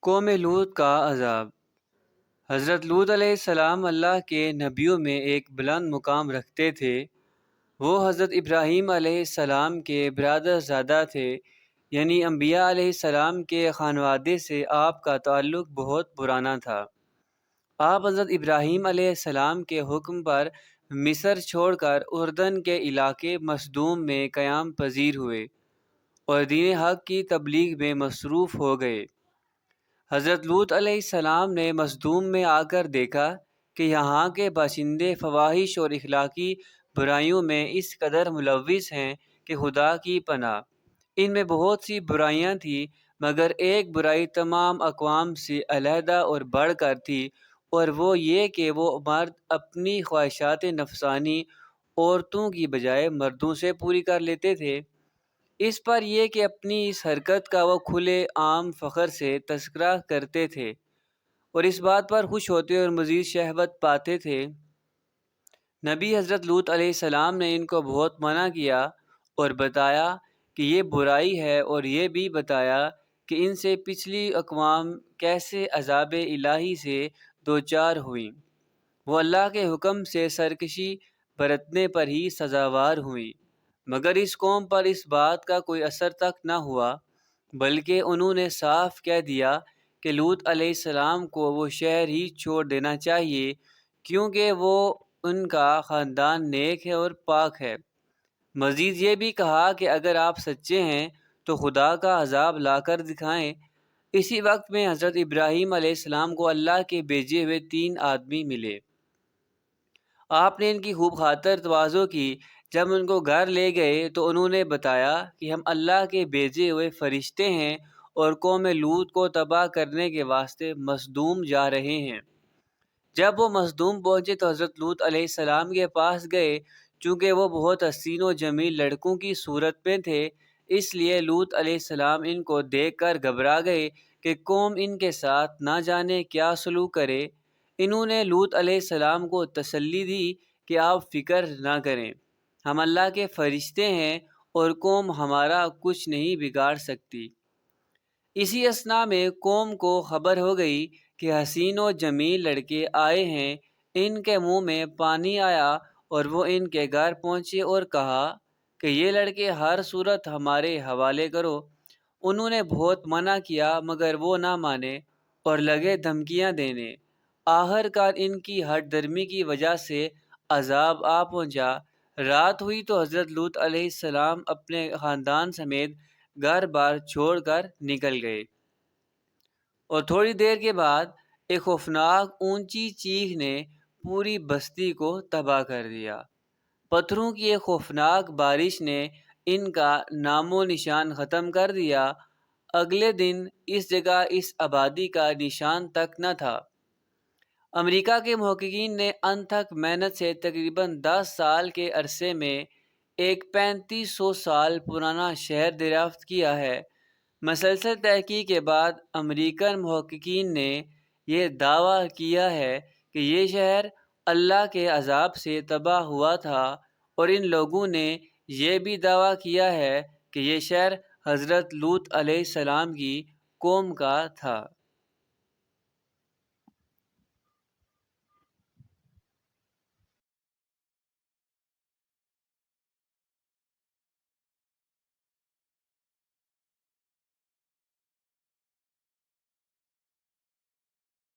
قوم لوط کا عذاب۔ حضرت لوط علیہ السلام اللہ کے نبیوں میں ایک بلند مقام رکھتے تھے۔ وہ حضرت ابراہیم علیہ السلام کے برادر زادہ تھے، یعنی انبیاء علیہ السلام کے خانوادے سے آپ کا تعلق بہت پرانا تھا۔ آپ حضرت ابراہیم علیہ السلام کے حکم پر مصر چھوڑ کر اردن کے علاقے مصدوم میں قیام پذیر ہوئے اور دین حق کی تبلیغ میں مصروف ہو گئے۔ حضرت لوط علیہ السلام نے مصدوم میں آ کر دیکھا کہ یہاں کے باشندے فواحش اور اخلاقی برائیوں میں اس قدر ملوث ہیں کہ خدا کی پناہ۔ ان میں بہت سی برائیاں تھیں، مگر ایک برائی تمام اقوام سے علیحدہ اور بڑھ کر تھی، اور وہ یہ کہ وہ مرد اپنی خواہشات نفسانی عورتوں کی بجائے مردوں سے پوری کر لیتے تھے۔ اس پر یہ کہ اپنی اس حرکت کا وہ کھلے عام فخر سے تذکرہ کرتے تھے اور اس بات پر خوش ہوتے اور مزید شہوت پاتے تھے۔ نبی حضرت لوط علیہ السلام نے ان کو بہت منع کیا اور بتایا کہ یہ برائی ہے، اور یہ بھی بتایا کہ ان سے پچھلی اقوام کیسے عذاب الہی سے دوچار ہوئیں۔ وہ اللہ کے حکم سے سرکشی برتنے پر ہی سزاوار ہوئیں، مگر اس قوم پر اس بات کا کوئی اثر تک نہ ہوا، بلکہ انہوں نے صاف کہہ دیا کہ لوط علیہ السلام کو وہ شہر ہی چھوڑ دینا چاہیے، کیونکہ وہ ان کا خاندان نیک ہے اور پاک ہے۔ مزید یہ بھی کہا کہ اگر آپ سچے ہیں تو خدا کا عذاب لا کر دکھائیں۔ اسی وقت میں حضرت ابراہیم علیہ السلام کو اللہ کے بھیجے ہوئے 3 آدمی ملے۔ آپ نے ان کی خوب خاطر تواضع کی۔ جب ان کو گھر لے گئے تو انہوں نے بتایا کہ ہم اللہ کے بھیجے ہوئے فرشتے ہیں اور قوم لوط کو تباہ کرنے کے واسطے مصدوم جا رہے ہیں۔ جب وہ مصدوم پہنچے تو حضرت لوط علیہ السلام کے پاس گئے۔ چونکہ وہ بہت حسین و جمیل لڑکوں کی صورت میں تھے، اس لیے لوط علیہ السلام ان کو دیکھ کر گھبرا گئے کہ قوم ان کے ساتھ نہ جانے کیا سلوک کرے۔ انہوں نے لوط علیہ السلام کو تسلی دی کہ آپ فکر نہ کریں، ہم اللہ کے فرشتے ہیں اور قوم ہمارا کچھ نہیں بگاڑ سکتی۔ اسی اثناء میں قوم کو خبر ہو گئی کہ حسین و جمیل لڑکے آئے ہیں۔ ان کے منہ میں پانی آیا اور وہ ان کے گھر پہنچے اور کہا کہ یہ لڑکے ہر صورت ہمارے حوالے کرو۔ انہوں نے بہت منع کیا، مگر وہ نہ مانے اور لگے دھمکیاں دینے۔ آخر کار ان کی ہٹ درمی کی وجہ سے عذاب آ پہنچا۔ رات ہوئی تو حضرت لوط علیہ السلام اپنے خاندان سمیت گھر بار چھوڑ کر نکل گئے، اور تھوڑی دیر کے بعد ایک خوفناک اونچی چیخ نے پوری بستی کو تباہ کر دیا۔ پتھروں کی ایک خوفناک بارش نے ان کا نام و نشان ختم کر دیا۔ اگلے دن اس جگہ اس آبادی کا نشان تک نہ تھا۔ امریکہ کے محققین نے انتھک محنت سے تقریباً 10 سال کے عرصے میں ایک 3500 سال پرانا شہر دریافت کیا ہے۔ مسلسل تحقیق کے بعد امریکن محققین نے یہ دعویٰ کیا ہے کہ یہ شہر اللہ کے عذاب سے تباہ ہوا تھا، اور ان لوگوں نے یہ بھی دعویٰ کیا ہے کہ یہ شہر حضرت لوط علیہ السلام کی قوم کا تھا۔